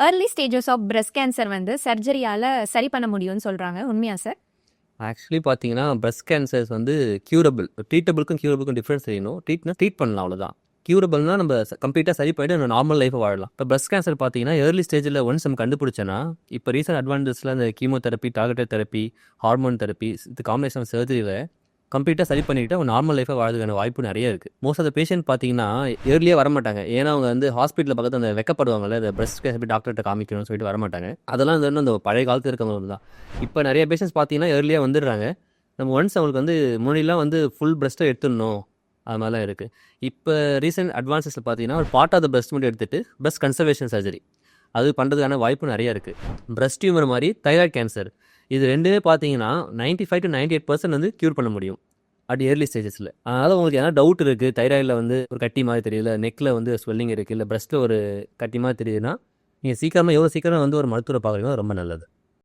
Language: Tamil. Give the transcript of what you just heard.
Early stages of breast cancer வந்து சர்ஜரியால் சரி பண்ண முடியும்னு சொல்கிறாங்க. உண்மையா சார்? ஆக்சுவலி பார்த்தீங்கன்னா பிரஸ்ட் கேன்சர்ஸ் வந்து க்யூரபிள். க்யூரபிளுக்கும் டிஃப்ரென்ஸ் தெரியணும். ட்ரீட் பண்ணலாம், அவ்வளோதான். க்யூரபிள்னா நம்ம கம்ப்ளீட்டாக சரி பண்ணிட்டு நம்ம நார்மல் லைஃபை வாழலாம். இப்போ பிரஸ்ட் கேன்சர் பார்த்தீங்கன்னா ஏர்லி ஸ்டேஜில் ஒன்ஸ் நம்ம கண்டுபிடிச்சோன்னா, இப்போ ரீசெண்ட் அட்வான்டேஜில் அந்த chemotherapy, targeted therapy, hormone therapy, இது காம்பினேஷன் சர்ஜரியில் கம்ப்ளீட்டாக சரி பண்ணிக்கிட்டு அவங்க நார்மல் லைஃபை வாழ்றதுக்கான வாய்ப்பு நிறைய இருக்குது. மோஸ்ட் ஆஃப் த பேஷண்ட் பார்த்தீங்கன்னா ஏர்லியாக வரமாட்டாங்க. ஏன்னா அவங்க வந்து ஹாஸ்பிட்டலில் பக்கத்தில் அந்த வெக்கப்படுவாங்கல்ல, இந்த பிரஸ்ட் கேன்சர் டாக்டர்கிட்ட காமிக்கணும்னு சொல்லிட்டு வரமாட்டாங்க. அதெல்லாம் வந்து அந்த பழைய காலத்தில் இருக்கவங்க தான். இப்போ நிறைய பேஷண்ட்ஸ் பார்த்தீங்கன்னா ஏர்லியாக வந்துடுறாங்க. நம்ம ஒன்ஸ் அவங்களுக்கு வந்து முன்னாடிலாம் வந்து ஃபுல் பிரஸ்ட்டை எடுத்துடணும், அது மாதிரிலாம் இருக்குது. இப்போ ரீசெண்ட் அட்வான்ஸஸில் பார்த்தீங்கன்னா ஒரு பார்ட் ஆஃப் த பிரஸ்ட் மட்டும் எடுத்துகிட்டு பிரஸ்ட் கன்சர்வேஷன் சர்ஜரி அது பண்ணுறதுக்கான வாய்ப்பு நிறைய இருக்குது. பிரஸ்ட் டியூமர் மாதிரி தைராய்டு கேன்சர், இது ரெண்டுமே பார்த்தீங்கன்னா 95 to 98% வந்து க்யூர் பண்ண முடியும் அட் ஏர்லி ஸ்டேஜஸில். அதனால் உங்களுக்கு எதனா டவுட் இருக்குது, தைராய்டில் வந்து ஒரு கட்டி மாதிரி தெரியல, நெக்கில் வந்து ஸ்வெல்லிங் இருக்குது, இல்லை பிரஸ்ட்டில் ஒரு கட்டி மாதிரி தெரியுதுன்னா, நீங்கள் எவ்வளோ சீக்கிரம் வந்து ஒரு மருத்துவரை பார்க்குறீங்களோ ரொம்ப நல்லது.